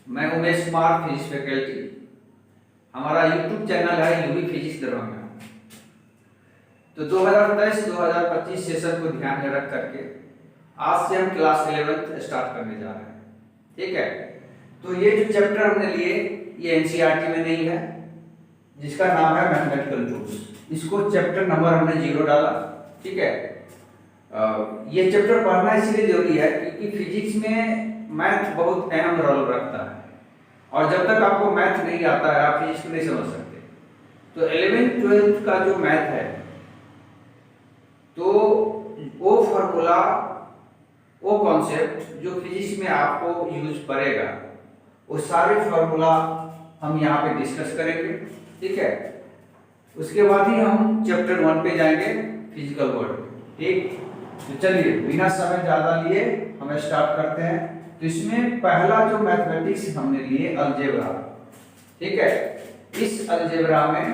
मैं Umesh Kumar, physics faculty. हमारा YouTube channel है यूवी फिजिक्स दरभंगा। तो 2023-2025 सेशन को ध्यान में रख करके आज से हम क्लास 11th स्टार्ट करने जा रहे हैं। ठीक है, तो ये जो चैप्टर हमने लिए ये एनसीईआरटी में नहीं है, जिसका नाम है मैथमेटिकल टूल्स। इसको चैप्टर नंबर हमने 0 डाला। ठीक है, ये चैप्टर पढ़ना इसलिए जरूरी है क्योंकि फिजिक्स में मैथ बहुत अहम रोल रखता है और जब तक आपको मैथ नहीं आता है आप फिजिक्स को नहीं समझ सकते। तो 11th-12th का जो मैथ है तो वो फॉर्मूला, वो कॉन्सेप्ट जो फिजिक्स में आपको यूज पड़ेगा, वो सारे फॉर्मूला हम यहाँ पे डिस्कस करेंगे। ठीक है, उसके बाद ही हम चैप्टर 1 पे जाएंगे, फिजिकल वर्ल्ड। ठीक, तो चलिए बिना समय ज्यादा लिए हम स्टार्ट करते हैं। तो इसमें पहला जो मैथमेटिक्स हमने लिए अलजेब्रा। ठीक है, इस अलजेब्रा में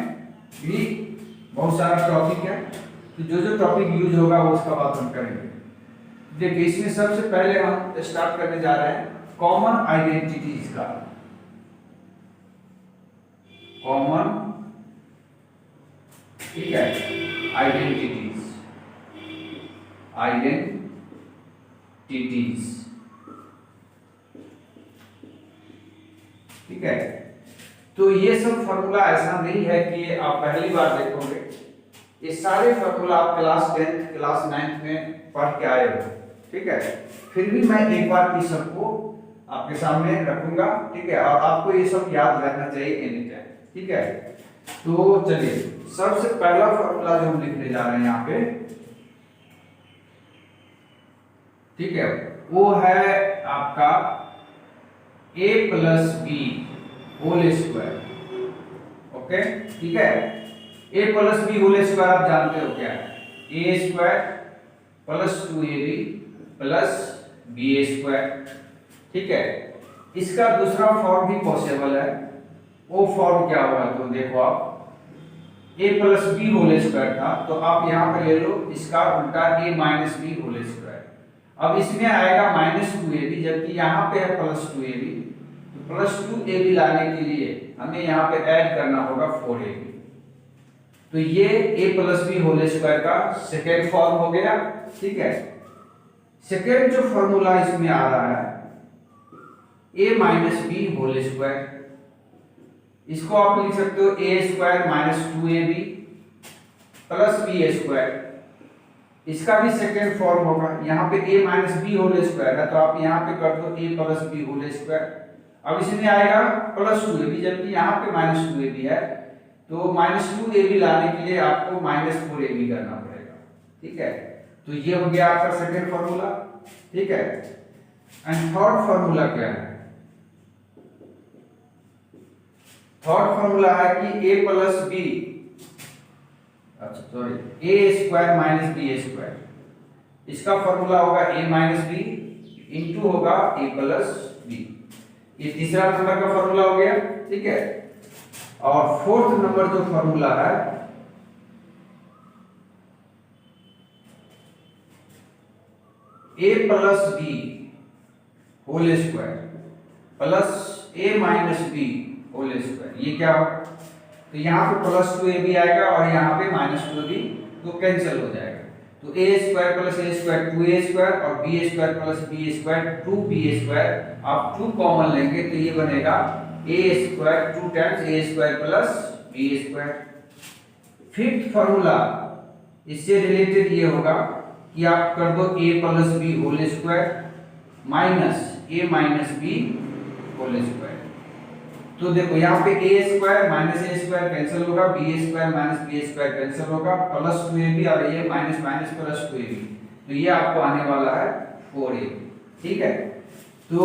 भी बहुत सारा टॉपिक है, तो जो टॉपिक यूज होगा वो उसका बात हम करेंगे। देखिए, इसमें सबसे पहले हम स्टार्ट करने जा रहे हैं कॉमन आइडेंटिटीज का। कॉमन, ठीक है, आइडेंटिटीज। ठीक है, तो ये सब फॉर्मूला ऐसा नहीं है कि आप पहली बार देखोगे। ये सारे फॉर्मूला आप क्लास 10th क्लास 9th में पढ़ के आए हो। ठीक है, फिर भी मैं एक बार इस सबको आपके सामने रखूंगा। ठीक है, और आपको ये सब याद रहना चाहिए एनी टाइम। ठीक है, तो चलिए सबसे पहला फॉर्मूला जो हम लिखने जा रहे हैं यहाँ पे, ठीक है, वो है आपका a plus b whole square. Okay, ठीक है, a plus b whole square आप जानते हो क्या है? a square plus 2ab plus b square. ठीक है, इसका दूसरा फॉर्म भी पॉसिबल है। वो फॉर्म क्या होगा तो देखो, आप a plus b whole square था तो आप यहाँ पे ले लो इसका उल्टा a minus b whole square. अब इसमें आएगा माइनस 2ab, जबकि यहाँ पे है प्लस 2ab। तो प्लस 2ab लाने के लिए हमें यहाँ पे ऐड करना होगा 4ab। तो ये a plus b whole square का सेकेंड फॉर्म हो गया। ठीक है, सेकेंड जो फॉर्मूला इसमें आ रहा है a minus b whole square, इसको आप लिख सकते हो a square minus 2ab plus b square. इसका भी सेकेंड फॉर्म होगा। यहाँ पे a minus b whole square है तो आप यहाँ पे कर दो a plus b whole square. अब इसमें आएगा प्लस 2ab, जबकि यहाँ पे माइनस 2ab है तो माइनस 2ab लाने के लिए आपको माइनस 4ab करना पड़ेगा। ठीक है, तो ये हो गया आपका सेकेंड फॉर्मूला। ठीक है, एंड थर्ड फॉर्मूला क्या है? थर्ड फॉर्मूला है कि a प्लस बी, अच्छा sorry, a square minus b square. इसका फॉर्मूला होगा a माइनस बी इंटू होगा a प्लस बी। ये तीसरा नंबर का फॉर्मूला हो गया। ठीक है, और फोर्थ नंबर जो फॉर्मूला है a plus b whole square plus a minus b whole square. ये क्या होगा? तो यहाँ पे प्लस 2ab आएगा और यहाँ पे माइनस 2ab, तो कैंसिल हो जाएगा। तो a square plus a square 2a square और b square plus b square 2b square. आप 2 कॉमन लेंगे तो ये बनेगा a स्क्वायर 2 times a square plus b square. Fifth formula इससे रिलेटेड ये होगा कि आप कर दो a plus b whole square minus a minus b whole square. तो देखो यहाँ पे a square minus a square cancel होगा, b square minus b square cancel होगा, प्लस 2ab और ये माइनस माइनस प्लस 2ab, तो ये आपको आने वाला है 4ab। ठीक है, तो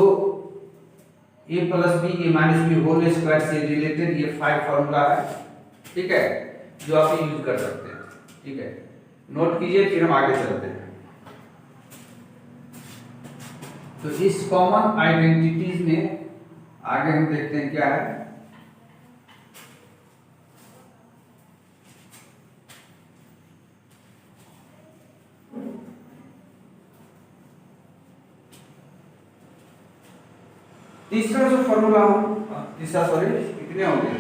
a plus b a minus b whole square से रिलेटेड ये 5 फॉर्मूला है। ठीक है, जो आप यूज कर सकते हैं। ठीक है, नोट कीजिए, फिर हम आगे चलते हैं। तो इस कॉमन आइडेंटिटीज में आगे हम देखते हैं क्या है। तीसरा जो फॉर्मूला तीसरा सॉरी कितने हो गए,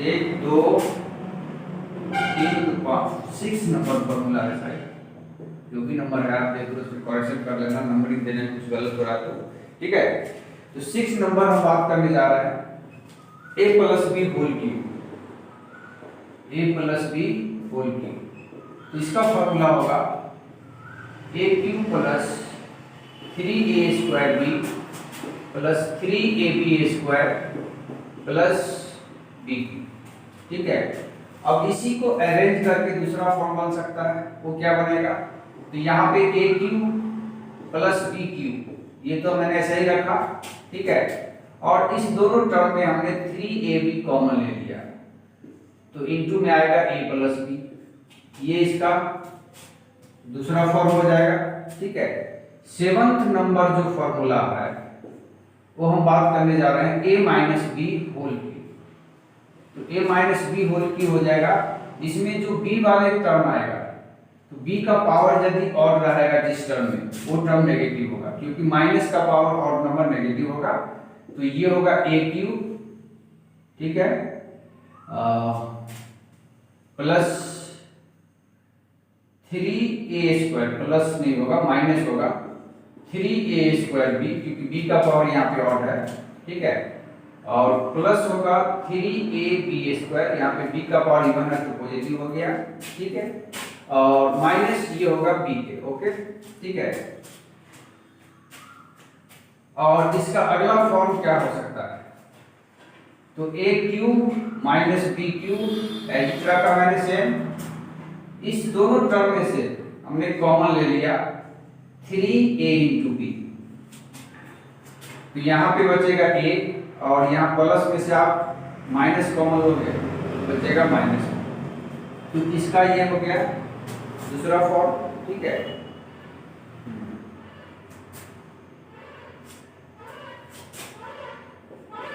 1 2 3 5 6 नंबर फॉर्मूला है साइड, जो भी नंबर है आप देख लो, उसमें करेक्शन कर लेना, नंबरिंग देने में कुछ गलत हो रहा है तो ठीक है। तो 6 नंबर हम बात करने जा रहे हैं a plus b whole cube, a plus b whole cube. तो इसका फॉर्मूला होगा a cube plus 3a square b plus 3ab square plus b, ठीक है। अब इसी को अरेंज करके दूसरा फॉर्म बन सकता है, वो क्या बनेगा, तो यहाँ पे a cube plus b cube, ये तो मैंने ऐसे ही रखा, ठीक है। और इस दोनों टर्म में हमने 3ab कॉमन ले लिया, तो इनटू में आएगा a प्लस b, ये इसका दूसरा फॉर्म हो जाएगा, ठीक है। 7th नंबर जो फॉर्मूला है वो हम बात करने जा रहे हैं a minus b whole cube. तो a minus b whole cube हो जाएगा, इसमें जो b वाले टर्म आएगा तो b का पावर यदि ऑड रहेगा जिस टर्म में, वो टर्म नेगेटिव होगा, क्योंकि माइनस का पावर ऑड नंबर नेगेटिव होगा। तो ये होगा a क्यूब, ठीक है, प्लस 3a स्क्वायर, प्लस नहीं होगा माइनस होगा 3a स्क्वायर b, क्योंकि b का पावर यहाँ पे ऑड है, ठीक है। और प्लस होगा 3ab स्क्वायर, यहाँ पे b का पावर इवन है तो पॉजिटिव हो गया, ठीक है। और माइनस ये होगा b के, ओके, ठीक है। और इसका अगला फॉर्म क्या हो सकता है, तो a cube minus b cube, extra का मैंने सेम, इस दोनों टर्म में से हमने कॉमन ले लिया 3a इंटू b, तो यहाँ पे बचेगा a, और यहाँ प्लस में से आप माइनस कॉमन लोगे बचेगा माइनस, तो इसका ये हो गया दूसरा फॉर्म, ठीक है।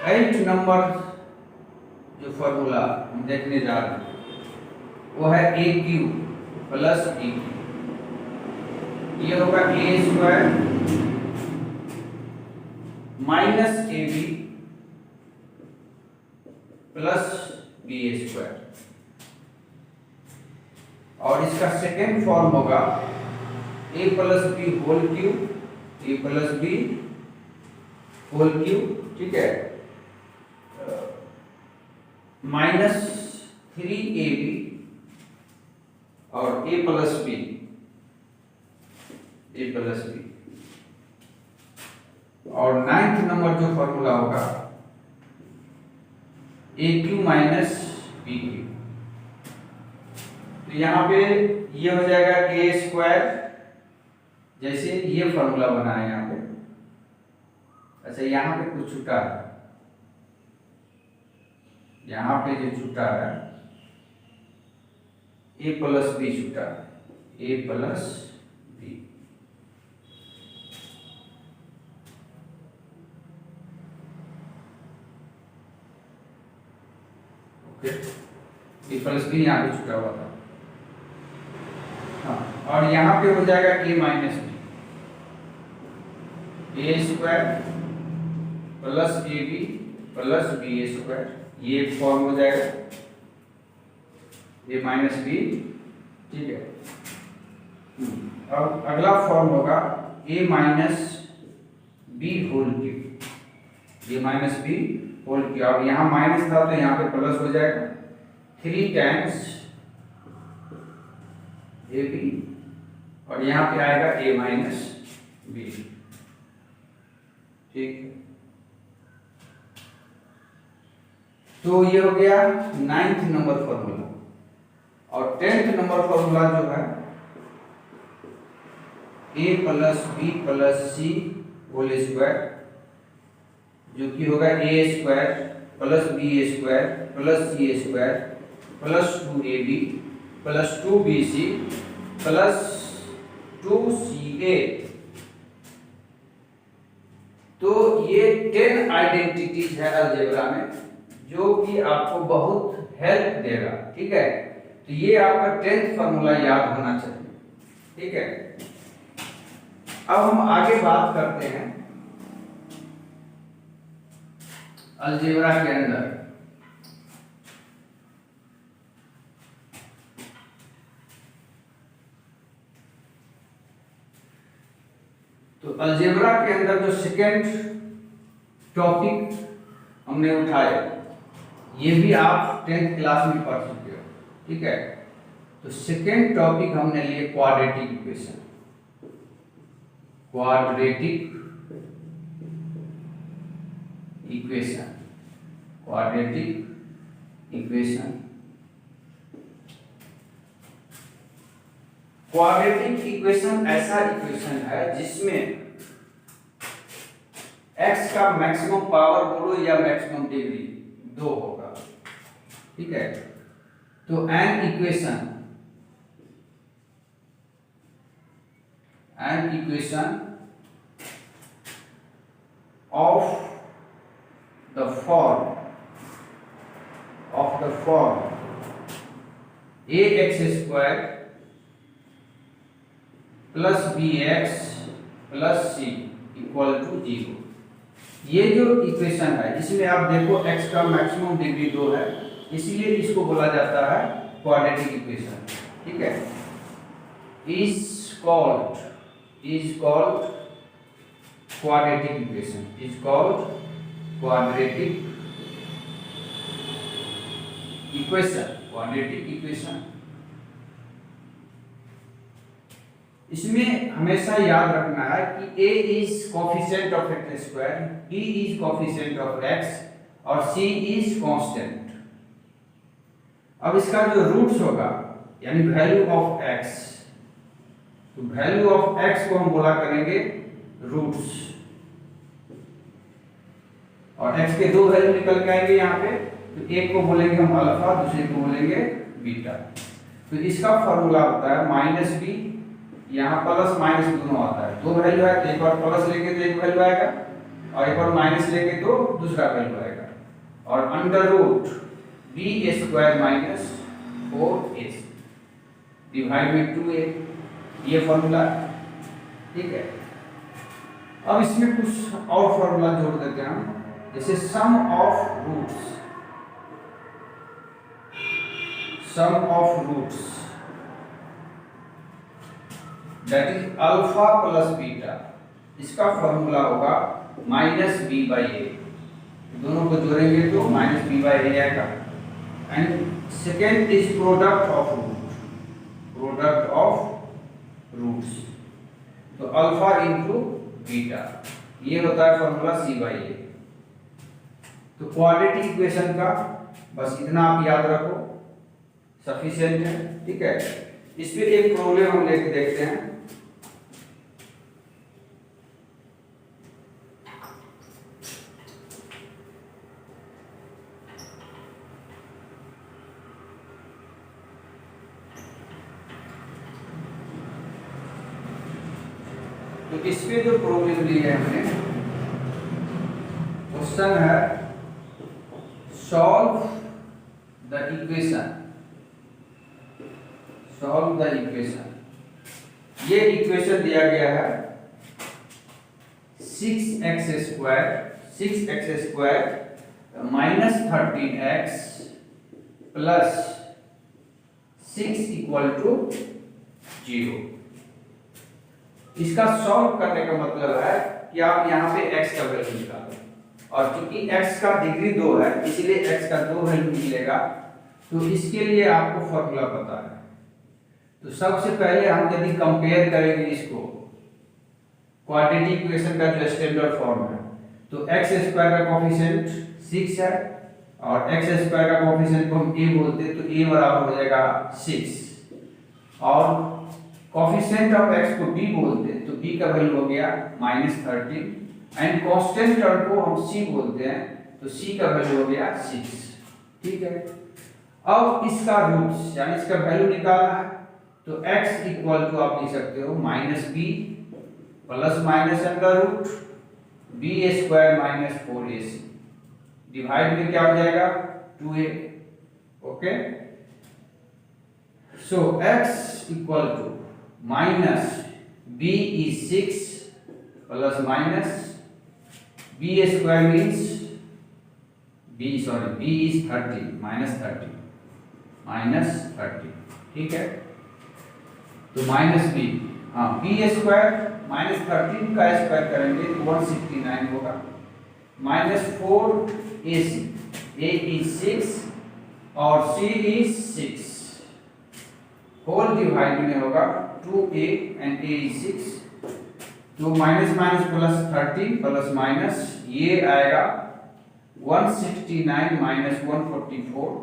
8 नंबर जो फॉर्मूला हम देखने जा रहे हैं वो है a cube plus b cube, ये होगा a square minus ab plus b square, और इसका सेकेंड फॉर्म होगा a plus b whole cube, a plus b whole cube, ठीक है, माइनस 3ab और a प्लस बी, और 9th नंबर जो फॉर्मूला होगा a cube minus b cube. तो यहाँ पे ये हो जाएगा a स्क्वायर, जैसे ये फॉर्मूला बना है यहाँ पे, अच्छा यहाँ पे कुछ छूटा है, यहाँ पे जो छूटा है a प्लस बी छूटा है, a plus b, okay, a plus b यहाँ पे छूटा हुआ था, हाँ। और यहाँ पे हो जाएगा a minus b, a square plus ab plus b square, ये फॉर्म हो जाएगा a माइनस बी, ठीक है। अब अगला फॉर्म होगा a minus b whole cube, a minus b whole cube, अब यहाँ माइनस था तो यहाँ पे प्लस हो जाएगा 3 टाइम्स ab, और यहाँ पे आएगा a माइनस बी, ठीक है। तो ये हो गया 9th नंबर फॉर्मूला। और 10th नंबर फॉर्मूला जो है a plus b plus c whole square, जो कि होगा a square plus b square plus c square plus 2ab plus 2bc plus 2ca। तो ये 10 आइडेंटिटीज है अलजेब्रा में, जो कि आपको बहुत हेल्प देगा, ठीक है। तो ये आपका 10th फॉर्मूला याद होना चाहिए, ठीक है। अब हम आगे बात करते हैं अलजेब्रा के अंदर। तो अलजेब्रा के अंदर जो सेकेंड टॉपिक हमने उठाया, ये भी आप 10th क्लास में पढ़ चुके हो, ठीक है। तो सेकेंड टॉपिक हमने लिए quadratic equation. Quadratic equation, quadratic equation. Quadratic equation ऐसा इक्वेशन है जिसमें x का मैक्सिमम पावर बोलो या मैक्सिमम डिग्री 2 होगा, ठीक है। तो an equation of the form ax² plus bx plus c equal to 0। ये जो इक्वेशन है इसमें आप देखो x का मैक्सिमम डिग्री 2 है, इसलिए इसको बोला जाता है क्वाड्रेटिक इक्वेशन, ठीक है। Is called quadratic equation, is called quadratic equation. इसमें हमेशा याद रखना है कि a is coefficient of x square, b is coefficient of x और c इज कांस्टेंट। अब इसका जो रूट्स होगा यानी वैल्यू ऑफ x, तो वैल्यू ऑफ x को हम बोला करेंगे रूट्स, और x के दो वैल्यू निकल के आएंगे यहाँ पे। तो एक को बोलेंगे हम अल्फा, दूसरे को बोलेंगे बीटा। तो इसका फॉर्मूला होता है माइनस बी, यहाँ प्लस माइनस दोनों आता है, दो वैल्यू है तो एक बार प्लस लेंगे तो एक वैल्यू आएगा, और एक बार माइनस लेंगे तो दूसरा वैल्यू आएगा। और under root b² minus 4ac divide में 2a, ये फॉर्मूला, ठीक है। अब इसमें कुछ और फॉर्मूला जोड़ देते हैं हम, जैसे sum of roots that is alpha plus beta, इसका फॉर्मूला होगा माइनस b/a। दोनों को जोड़ेंगे तो माइनस b/a आएगा। And second is product of roots, तो अल्फा इंटू बीटा, ये होता है फॉर्मूला c/a। तो क्वाड्रेटिक इक्वेशन का बस इतना आप याद रखो, सफिशिएंट है, ठीक है। इस पे एक प्रॉब्लम हम लेके देखते हैं। तो इस पे जो प्रॉब्लम ली है हमने, क्वेश्चन है सॉल्व द इक्वेशन। ये इक्वेशन दिया गया है 6x² minus 13x plus 6 equal to 0। इसका सॉल्व करने का मतलब है कि आप यहाँ पे x का वैल्यू निकालो, और क्योंकि x का डिग्री 2 है इसलिए x का 2 वैल्यू निकलेगा। तो इसके लिए आपको फॉर्मूला पता है। तो सबसे पहले हम यदि कंपेयर करेंगे इसको क्वाड्रेटिक इक्वेशन का जो स्टैंडर्ड फॉर्म है, तो x² का कोफिशिएंट 6 है और x² का कोफिशिएंट को हम a बोलते हैं, तो a बराबर हो जाएगा 6, और कोफिशिएंट ऑफ x को b बोलते हैं, तो b का वैल्यू हो गया -13, एंड कांस्टेंट टर्म को हम c बोलते हैं, तो c का वैल्यू हो गया 6, ठीक है। अब इसका रूट्स यानी इसका वैल्यू निकालना है, तो x इक्वल टू आप लिख सकते हो -b plus minus under root b² minus 4ac divide में क्या हो जाएगा 2a, okay. So x equal to minus b is 6 plus minus b square means b is 30 -30, ठीक है। तो माइनस बी, हाँ बी स्क्वायर -13 का स्क्वायर करेंगे तो 169 होगा, -4ac, a is 6 और c is 6, होल डिवाइड में होगा 2a and a is 6, तो minus minus plus 30 plus minus ये आएगा 169 माइनस 144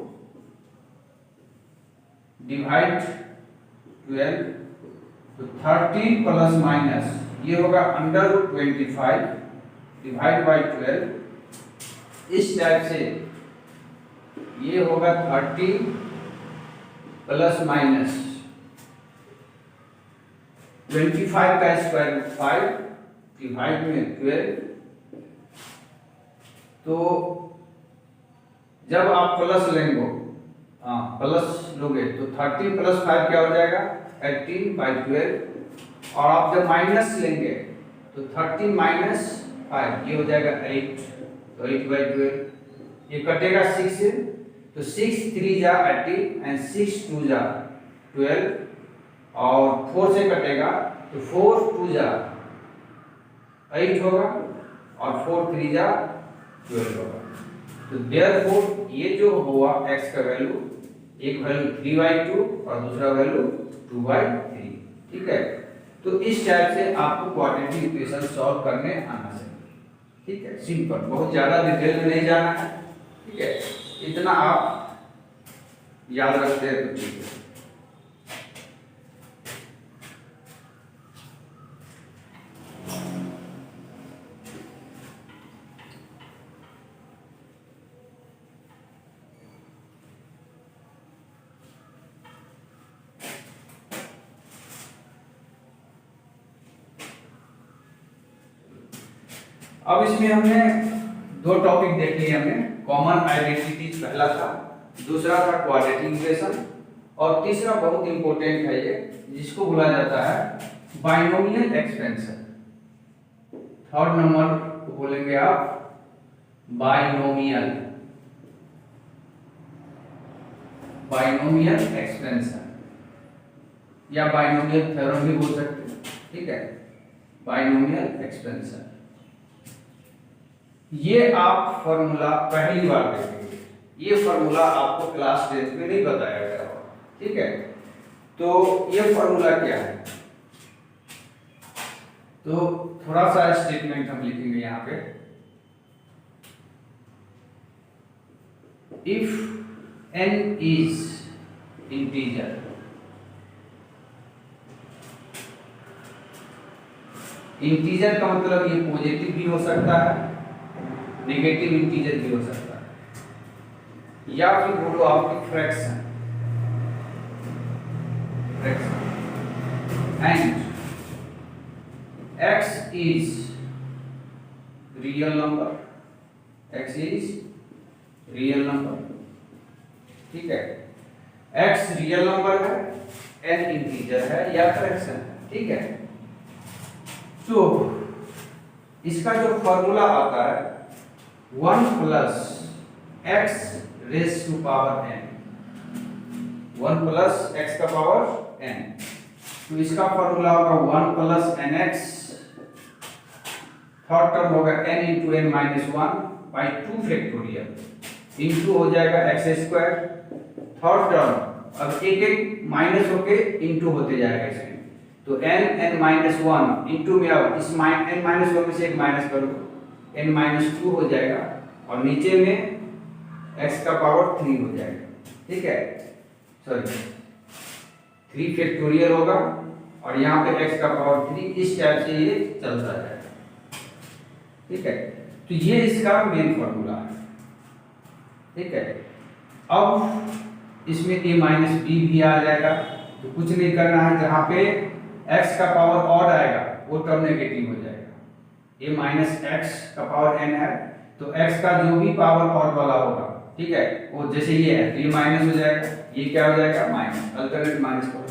डिवाइड 12, तो 30 प्लस माइनस ये होगा √25 डिवाइड बाई 12, इस टाइप से ये होगा 30 प्लस माइनस 25 का स्क्वायर 5 डिवाइड में 12, तो जब आप प्लस लेंगे, हाँ प्लस लोगे तो 30 प्लस 5 क्या हो जाएगा 18 बाई 12, और आप जब माइनस लेंगे तो 30 माइनस 5 ये हो जाएगा 8, तो 8 बाई 12, ये कटेगा 6 से, तो 6 3 जा 18 एंड 6 2 जा 12, और 4 से कटेगा तो 4 2 जा 8 होगा और 4 3 जा 12 होगा। तो देयरफॉर ये जो हुआ x का वैल्यू, एक वैल्यू 3/2 और दूसरा वैल्यू 2/3, ठीक है। तो इस टाइप से आपको क्वाड्रेटिक इक्वेशन सॉल्व करने आना चाहिए, ठीक है। सिंपल, बहुत ज्यादा डिटेल में नहीं जाना है, ठीक है। इतना आप याद रखते हैं तो ठीक है। अब इसमें हमने दो टॉपिक देख लिए, हमने कॉमन आइडेंटिटीज पहला था, दूसरा था क्वाड्रेटिक इक्वेशन, और तीसरा बहुत इंपॉर्टेंट है ये, जिसको बोला जाता है बाइनोमियल एक्सपेंशन। थर्ड नंबर को बोलेंगे आप बाइनोमियल एक्सपेंशन, या बाइनोमियल थ्योरम भी बोल सकते हैं, ठीक है। बाइनोमियल एक्सपेंशन, ये आप फॉर्मूला पहली बार देखेंगे, ये फॉर्मूला आपको क्लास 10 में नहीं बताया गया होगा, ठीक है। तो ये फॉर्मूला क्या है, तो थोड़ा सा स्टेटमेंट हम लिखेंगे यहाँ पे, if n is integer, integer का मतलब ये पॉजिटिव भी हो सकता है, नेगेटिव इंटीजर भी हो सकता है, या फिर बोलो आपकी fraction, and x is real number, x is real number, ठीक है। x रियल नंबर है, n इंटीजर है या फ्रैक्शन है, ठीक है। तो इसका जो फॉर्मूला आता है 1 plus x raise to power n, 1 plus x का पावर n, तो इसका फॉर्मूला होगा 1 प्लस nx, थर्ड टर्म होगा n into n minus 1 by 2 factorial into हो जाएगा x स्क्वायर, थर्ड टर्म अब एक एक माइनस होके इंटू होते जाएगा इसमें, तो n माइनस 1 इंटू में अब इस n माइनस 1 में से एक माइनस कर दो, n माइनस 2 हो जाएगा, और नीचे में x का पावर 3 हो जाएगा, ठीक है। सॉरी 3 फैक्टोरियल होगा और यहाँ पे x का पावर 3, इस टाइप से ये चलता जाएगा, ठीक है। तो ये इसका मेन फॉर्मूला है, ठीक है। अब इसमें a माइनस बी भी आ जाएगा, तो कुछ नहीं करना है, जहाँ पे x का पावर ऑड आएगा वो टर्म नेगेटिव हो जाएगा, a माइनस एक्स का पावर n है, तो x का जो भी पावर ऑड वाला होगा, ठीक है, वो जैसे ये है तो ये माइनस हो जाएगा, ये क्या हो जाएगा माइनस, अल्टरनेट माइनस करो,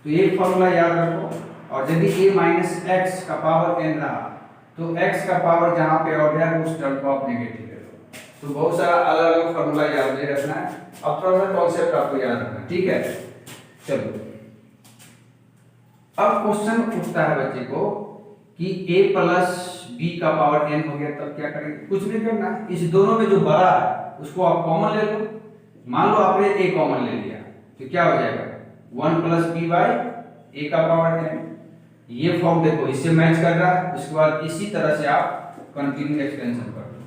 तो ये फॉर्मूला याद रखो। और यदि a माइनस एक्स का पावर n रहा तो x का पावर जहां पे ऑड है उस टर्म को आप नेगेटिव ले लो। तो बहुत सारा अलग अलग फॉर्मूला याद नहीं रखना है, अब थोड़ा सा कॉन्सेप्ट आपको याद रखना है, ठीक है। चलो अब क्वेश्चन उठता है बच्चे को कि a प्लस b का पावर n हो गया, तब क्या करेंगे? कुछ नहीं करना, इस दोनों में जो बड़ा है उसको आप कॉमन ले लो। मान लो आपने a कॉमन ले लिया तो क्या हो जाएगा 1 प्लस बी बाई ए का पावर n। ये फॉर्म देखो इससे मैच कर रहा है। उसके बाद इसी तरह से आप कंटिन्यू एक्सपेंशन कर दो,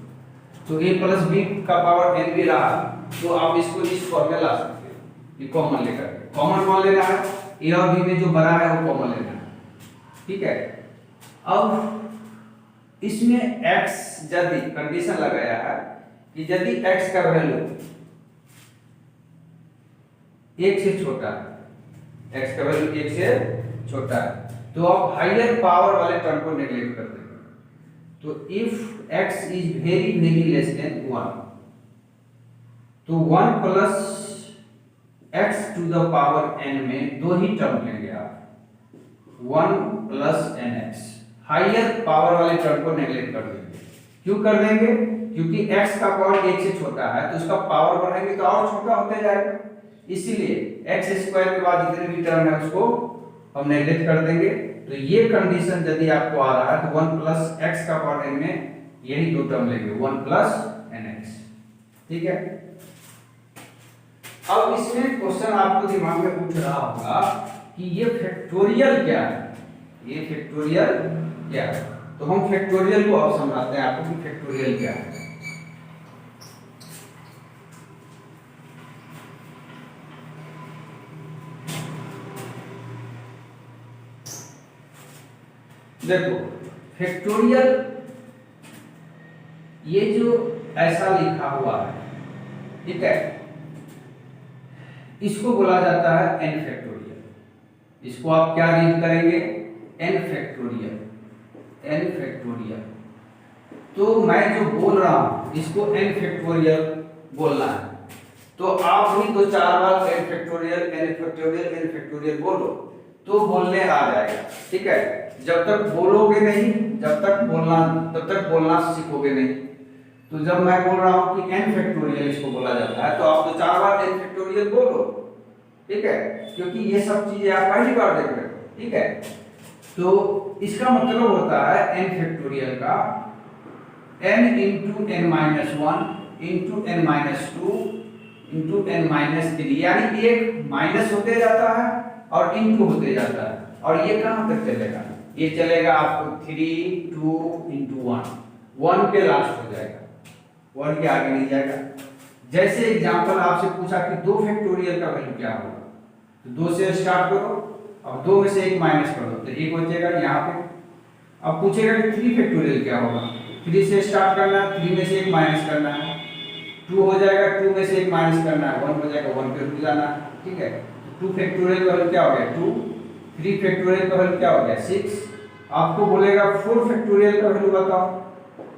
तो a प्लस बी का पावर n भी रहा, तो आप इसको इस फॉर्म में ला सकते हो, ये कॉमन लेकर। कॉमन कौन लेना है? a और b में जो बड़ा है वो कॉमन लेना है, ठीक है। अब इसमें x यदि कंडीशन लगाया है कि यदि x का वैल्यू 1 से छोटा है, x का वैल्यू 1 से छोटा है, तो आप हायर पावर वाले टर्म को नेगलेक्ट कर देंगे। तो if x is very very less than 1, तो 1 plus x to the power n में दो ही टर्म लेंगे आप, 1 प्लस nx। हायर पावर वाले टर्म को नेगलेक्ट कर देंगे। क्यों कर देंगे? क्योंकि x का पावर 1 से छोटा है तो उसका पावर बढ़ाएंगे तो और छोटा होते जाएगा, इसीलिए x स्क्वायर के बाद जितने भी टर्म है उसको हम नेगलेक्ट कर देंगे। तो ये कंडीशन यदि आपको आ रहा है तो 1 प्लस x का पावर n में यही दो टर्म लेंगे, 1 प्लस nx, ठीक है। अब इसमें क्वेश्चन आपको दिमाग में उठ रहा होगा कि ये फैक्टोरियल क्या है, ये फैक्टोरियल क्या है। तो हम फैक्टोरियल को अब समझाते हैं आपको कि फैक्टोरियल क्या है। देखो फैक्टोरियल ये जो ऐसा लिखा हुआ है, ठीक है, इसको बोला जाता है n फैक्टोरियल। इसको आप क्या रीड करेंगे? n factorial, n factorial. तो मैं जो बोल रहा हूं इसको n फैक्टोरियल बोलना है, तो आप भी तो 4 बार n factorial n factorial n factorial बोलो तो बोलने आ जाएगा, ठीक है। जब तक बोलोगे नहीं, जब तक बोलना, तब तक बोलना सीखोगे नहीं। तो जब मैं बोल रहा हूं कि n फैक्टोरियल इसको बोला जाता है तो आप तो 4 बार n फैक्टोरियल बोलो, ठीक है, क्योंकि ये सब चीजें आप पहली बार देख रहे हो, ठीक है। तो इसका मतलब होता है n फैक्टोरियल का n into n minus 1 into n minus 2 into n minus 3, यानी एक माइनस होते जाता है और इंटू होते जाता है। और ये कहां तक चलेगा? ये चलेगा आपको 3 2 इंटू 1 पे लास्ट हो जाएगा, 1 के आगे नहीं जाएगा। जैसे एग्जांपल आपसे पूछा कि 2 फैक्टोरियल का वैल्यू क्या होगा, तो 2 से स्टार्ट करो, अब 2 में से 1 माइनस कर दो तो 1 बचेगा यहाँ पे। अब पूछेगा कि 3 फैक्टोरियल क्या होगा, 3 से स्टार्ट करना है, 3 में से 1 माइनस करना है, 2 हो जाएगा, 2 में से 1 माइनस करना है, 1 हो जाएगा, 1 पे रुक जाना है, ठीक है। 2 फैक्टोरियल का वैल्यू क्या हो गया 2, 3 फैक्टोरियल का वैल्यू क्या हो गया 6। आपको बोलेगा 4 फैक्टोरियल का वैल्यू बताओ,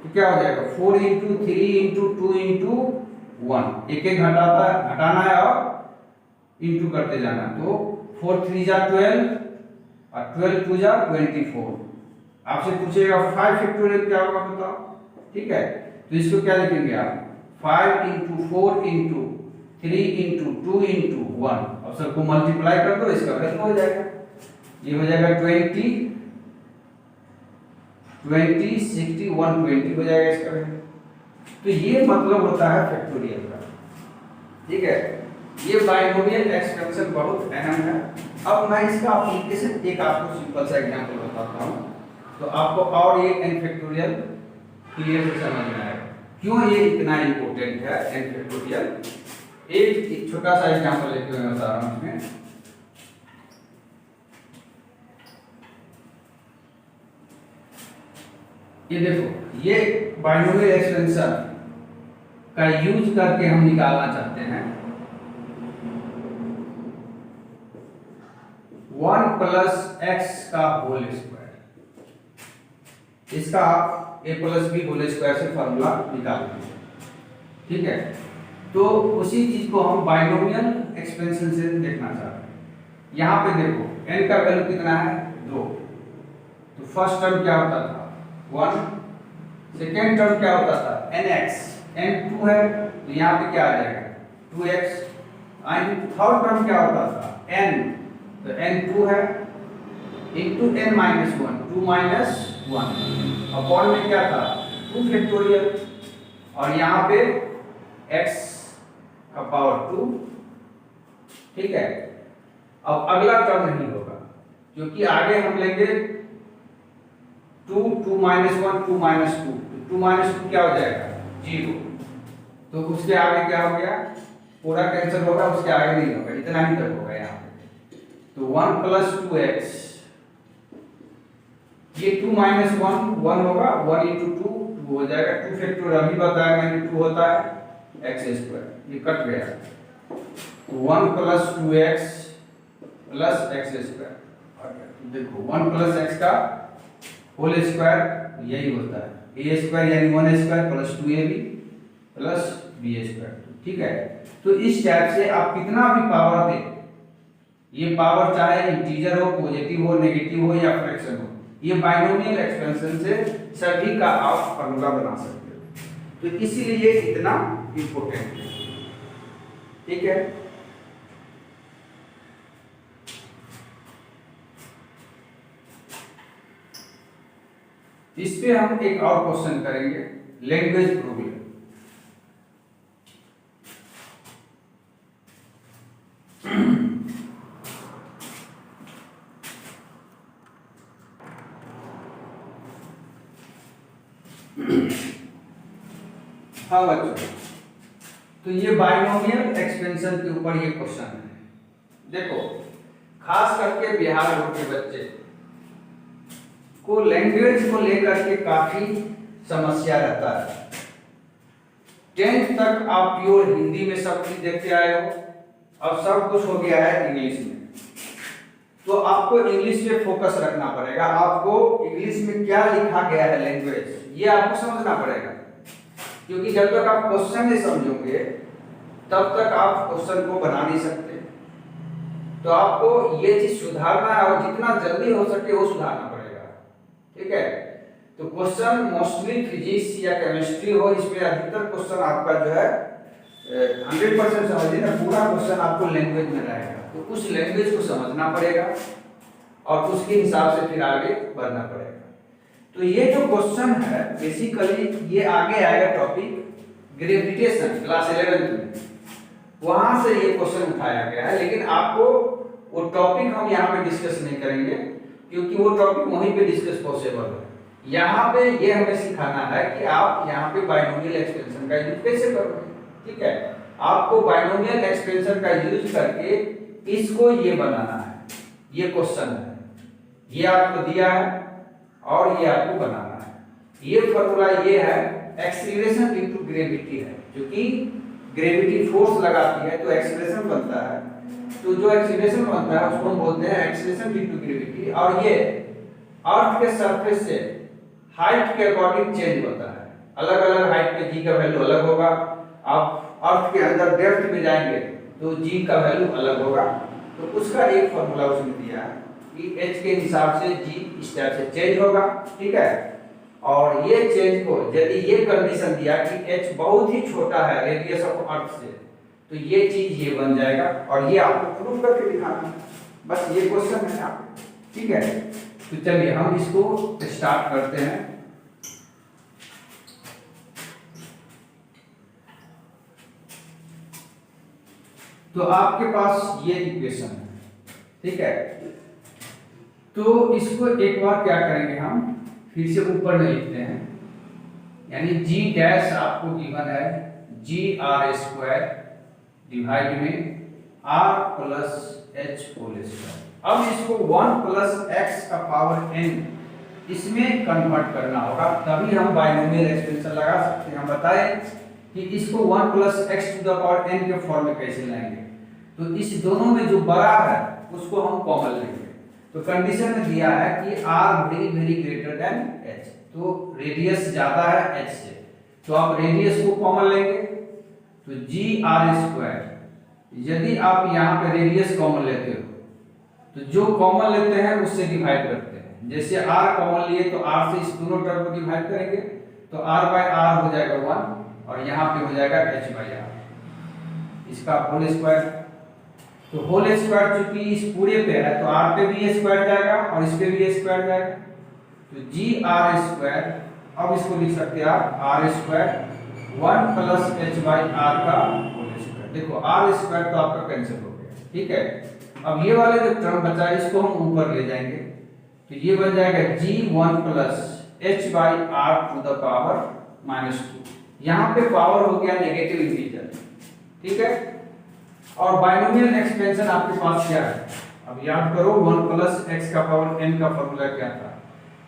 तो क्या हो जाएगा 4 इंटू 3 इंटू 2 इंटू 1, एक एक घटाना है और इंटू करते जाना। तो 4 3 जा 12 और 12 2 जा 24। आपसे पूछेगा 5 फैक्टोरियल क्या होगा बताओ, ठीक है। तो इसको क्या लिखेंगे आप 5 इंटू 4 इंटू 3 इंटू 2 इंटू 1, अब सबको मल्टीप्लाई कर दो, इसका वैल्यू हो जाएगा, ये हो जाएगा 20 20 60 120 हो जाएगा इसका वैल्यू। तो ये मतलब होता है फैक्टोरियल का, ठीक है। ये बाइनोमियल एक्सपेंशन बहुत अहम है। अब मैं इसका एप्लीकेशन एक आपको सिंपल सा एग्जांपल बताता हूं, तो आपको और ये n फैक्टोरियल क्लियर से समझ में आएगा क्यों ये इतना इंपॉर्टेंट है n फैक्टोरियल। एक छोटा सा एग्जांपल लेके मैं बता रहा हूं इसमें। ये देखो, ये बाइनोमियल एक्सपेंशन का यूज करके हम निकालना चाहते हैं 1 प्लस x का होल स्क्वायर। इसका आप a plus b whole square से फॉर्मूला निकाल लीजिए, ठीक है। तो उसी चीज को हम बाइनोमियल एक्सपेंशन से देखना चाहते हैं। यहाँ पे देखो n का वैल्यू कितना है 2, तो फर्स्ट टर्म क्या होता था 1। सेकेंड टर्म क्या होता था nx, n 2 है तो यहाँ पे क्या आ जाएगा 2x। एंड थर्ड टर्म क्या होता था n, तो n 2 है into n minus 1, 2 minus 1 upon में क्या था 2 फैक्टोरियल, और यहाँ पे x का पावर 2। ठीक है, अब अगला टर्म नहीं होगा क्योंकि आगे हम लेंगे 2, 2 माइनस 1, 2 माइनस 2, 2 माइनस 2 क्या हो जाएगा 0, तो उसके आगे क्या हो गया पूरा कैंसिल होगा, उसके आगे नहीं होगा, इतना ही तक होगा यहाँ पे। तो 1 प्लस 2x, ये 2 माइनस 1 1 होगा, 1 इंटू 2 2 हो जाएगा, 2 फैक्टोरियल अभी बताया मैंने 2 होता है x स्क्वायर, ये कट गया। तो 1 plus 2x plus x square, देखो 1 प्लस x का होल स्क्वायर यही होता है a स्क्वायर यानी 1 square plus 2ab plus b square. ठीक है, तो इस टाइप से आप कितना भी पावर दे, ये पावर चाहे इंटीजर हो, पॉजिटिव हो, नेगेटिव हो या फ्रैक्शन हो, ये बाइनोमियल एक्सपेंशन से सभी का आप फार्मूला बना सकते हो, तो इसीलिए ये इतना इंपॉर्टेंट है। ठीक है, इस पे हम एक और क्वेश्चन करेंगे, लैंग्वेज प्रॉब्लम। हाँ बच्चों, तो ये बाइनोमियल एक्सपेंशन के ऊपर ये क्वेश्चन है। देखो खास करके बिहार बोर्ड के बच्चे को लैंग्वेज को लेकर के काफी समस्या रहता है। 10th तक आप प्योर हिंदी में सब चीज देखते आए हो, अब सब कुछ हो गया है इंग्लिश में, तो आपको इंग्लिश पे फोकस रखना पड़ेगा। आपको इंग्लिश में क्या लिखा गया है लैंग्वेज, ये आपको समझना पड़ेगा, क्योंकि जब तक आप क्वेश्चन नहीं समझोगे तब तक आप क्वेश्चन को बना नहीं सकते। तो आपको ये चीज सुधारना है और जितना जल्दी हो सके वो सुधारना पड़ेगा। ठीक है, तो क्वेश्चन मोस्टली फिजिक्स या केमिस्ट्री हो, इसमें अधिकतर क्वेश्चन आपका जो है 100% समझिए ना, पूरा क्वेश्चन आपको लैंग्वेज में रहेगा, तो उस लैंग्वेज को समझना पड़ेगा और उसके हिसाब से फिर आगे बढ़ना पड़ेगा। तो ये जो क्वेश्चन है बेसिकली ये आगे आएगा टॉपिक ग्रेविटेशन क्लास 11 में, वहां से ये क्वेश्चन उठाया गया है, लेकिन आपको वो टॉपिक हम यहाँ पे डिस्कस नहीं करेंगे क्योंकि वो टॉपिक वहीं पे डिस्कस पॉसिबल है। यहाँ पे ये हमें सिखाना है कि आप यहाँ पे बाइनोमियल एक्सपेंशन का यूज कैसे करोगे। ठीक है, आपको बाइनोमियल एक्सपेंशन का यूज करके इसको ये बनाना है, ये क्वेश्चन है, ये आपको दिया है और ये आपको बनाना है। ये फॉर्मूला ये है एक्सीलरेशन इनटू ग्रेविटी है, जो कि ग्रेविटी फोर्स लगाती है तो एक्सीलरेशन बनता है, तो जो एक्सीलरेशन बनता है उसको हम बोलते हैं एक्सीलरेशन इनटू ग्रेविटी। और ये अर्थ के सरफेस से हाइट के अकॉर्डिंग चेंज होता है, अलग अलग हाइट पे जी का वैल्यू अलग होगा। आप अर्थ के अंदर डेप्थ में जाएंगे तो जी का वैल्यू अलग होगा, तो उसका एक फॉर्मूला उसने दिया है कि h के हिसाब से g इस टाइप से चेंज होगा। ठीक है, और ये चेंज को यदि ये कंडीशन दिया कि h बहुत ही छोटा है रेडियस ऑफ अर्थ से, तो ये चीज ये बन जाएगा और ये आपको प्रूफ करके दिखाना है, बस ये क्वेश्चन है आपको। ठीक है, तो चलिए हम इसको स्टार्ट करते हैं। तो आपके पास ये इक्वेशन है। ठीक है, तो इसको एक बार क्या करेंगे हम फिर से ऊपर में लिखते हैं, यानी g डैश आपको गिवन है g r² डिवाइड में r plus h whole square. अब इसको 1 प्लस x का पावर n इसमें कन्वर्ट करना होगा, तभी हम बाइनोमियल एक्सपेंशन लगा सकते हैं। हम बताएं कि इसको 1 plus x to the power n के फॉर्म में कैसे लाएंगे, तो इस दोनों में जो बड़ा है उसको हम कॉमन लेंगे। तो कंडीशन में दिया है कि r very very greater than h, तो रेडियस ज्यादा है h से, तो आप रेडियस को कॉमन लेंगे, तो g r²। यदि आप यहाँ पे रेडियस कॉमन लेते हो तो जो कॉमन लेते हैं उससे डिवाइड करते हैं, जैसे r कॉमन लिए तो r से इस दोनों टर्म को डिवाइड करेंगे तो r बाय r हो जाएगा 1 और यहाँ पे हो जाएगा h बाय r, इसका होल स्क्वायर। तो होल स्क्वायर चूंकि इस पूरे पे है तो r पे भी स्क्वायर जाएगा और इस पे भी स्क्वायर जाएगा, तो जी आर स्क्वायर, अब इसको लिख सकते हैं आप r square 1 plus h by r का होल स्क्वायर। देखो r स्क्वायर तो आपका कैंसिल हो गया, ठीक है। अब ये वाले जो टर्म बचा है इसको हम ऊपर ले जाएंगे तो ये बन जाएगा g1 plus h by r to the power -2। यहाँ पे पावर हो गया नेगेटिव इंटीजर, ठीक है। और बाइनोमियल एक्सपेंशन आपके पास क्या है, अब याद करो 1 प्लस x का पावर n का फॉर्मूला क्या था,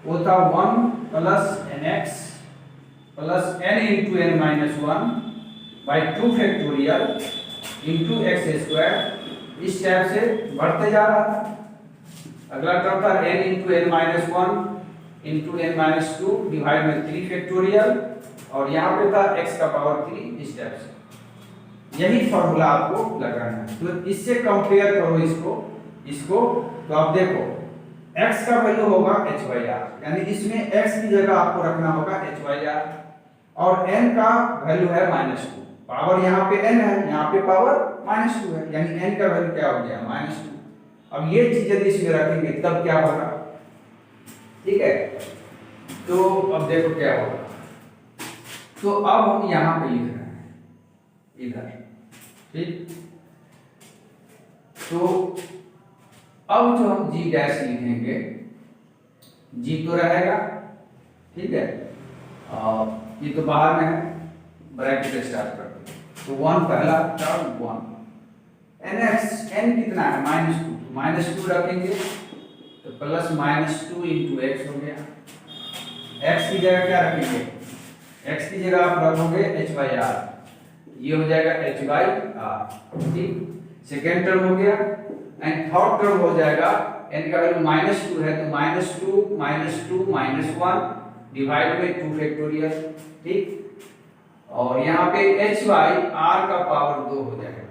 वो था 1 plus nx plus n into n minus 1 by 2 factorial into x square. इस टाइप से बढ़ते जा रहा था। अगला टर्म था n into n minus 1 into n minus 2 divide में 3 फैक्टोरियल और यहाँ पे था x का पावर 3। इस टाइप से यही फॉर्मूला आपको लगाना है। तो इससे कंपेयर करो इसको तो आप देखो x का वैल्यू होगा h बाई r, यानी इसमें x की जगह आपको रखना होगा h बाई r और n का वैल्यू है -2। पावर यहाँ पे n है, यहाँ पे पावर -2 है, यानी n का वैल्यू क्या हो गया -2। अब ये चीज यदि इसमें रखेंगे तब क्या होगा, ठीक है। तो अब देखो क्या होगा, तो अब हम यहाँ पे लिख रहे हैं इधर, ठीक। तो अब जो हम g डैश लिखेंगे, g तो रहेगा, ठीक है, ये तो बाहर में है, ब्रैकेट स्टार्ट करते हैं तो 1 पहला टर्म 1 nx, n कितना है -2, तो -2 रखेंगे तो प्लस -2 इंटू एक्स हो गया। x की जगह क्या रखेंगे, x की जगह आप रखोगे h बाई r, ये हो जाएगा h बाई r, ठीक। सेकेंड टर्म हो गया एंड थर्ड टर्म हो जाएगा n का वैल्यू -2 है तो -2 -1 डिवाइड में 2 फैक्टोरियल, ठीक। और यहाँ पे h बाई r का पावर 2 हो जाएगा।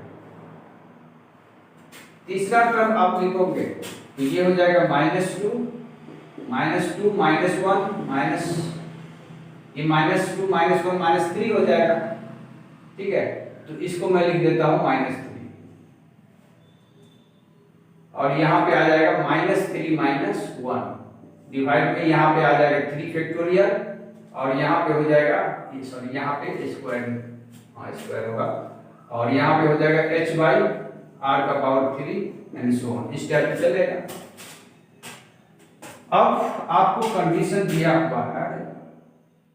तीसरा टर्म आप लिखोगे तो ये हो जाएगा -2 -2 -1 माइनस ये -2 -1 -3 हो जाएगा, ठीक है। तो इसको मैं लिख देता हूँ -3 और यहाँ पे आ जाएगा -3 -1 डिवाइड में यहाँ पे आ जाएगा 3 फैक्टोरियल और यहाँ पे हो जाएगा सॉरी यहाँ पे स्क्वायर होगा और यहाँ पे हो जाएगा h बाई r का पावर 3 एंड सो ऑन, इस टाइप से चलेगा। अब आपको कंडीशन दिया हुआ है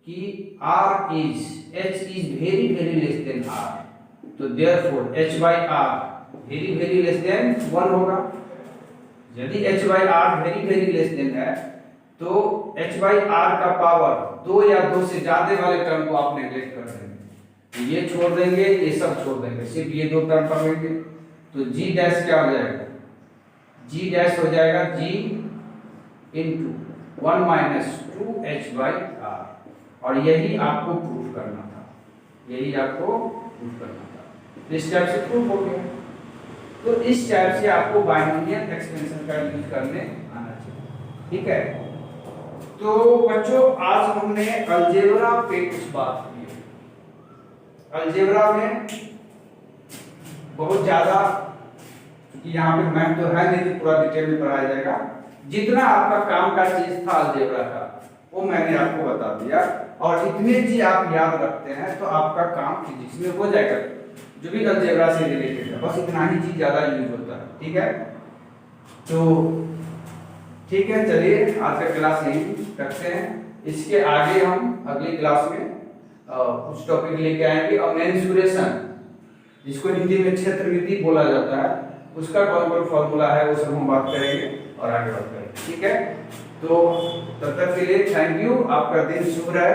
कि h is very less than r, तो therefore h by r very less than 1 होगा। यदि h by r very less than है तो h by r का पावर 2 या 2 से ज्यादा वाले टर्म को आप नेगलेक्ट कर देंगे, ये छोड़ देंगे, ये सब छोड़ देंगे, सिर्फ ये 2 टर्म पढ़ेंगे। तो g डैश क्या हो जाएगा, g डैश हो जाएगा g into 1 minus 2h by r, और यही आपको प्रूफ करना था, तो इस टाइप से प्रूफ हो गया। तो इस टाइप से आपको बाइनोमियल एक्सपेंशन का यूज करने आना चाहिए, ठीक है। तो बच्चों आज हमने अलजेब्रा पे कुछ बात की। अलजेब्रा में बहुत ज्यादा, यहाँ पे मैथ तो है नहीं, पूरा डिटेल में पढ़ाया जाएगा। जितना आपका काम का चीज था अलजेब्रा का वो मैंने आपको बता दिया, और इतने चीज आप याद रखते हैं तो आपका काम फिजिक्स में हो जाएगा, जो भी अलजेब्रा से रिलेटेड है, बस इतना ही चीज ज्यादा यूज होता है, ठीक है। तो ठीक है, चलिए आज का क्लास यही रखते हैं। इसके आगे हम अगली क्लास में कुछ टॉपिक लेके आएंगे, और मेंसुरेशन जिसको हिंदी में क्षेत्रविधि बोला जाता है, उसका कौन कौन फॉर्मूला है वो सब हम बात करेंगे और आगे बात करेंगे, ठीक है। तो तब तक के लिए थैंक यू, आपका दिन शुभ रहे।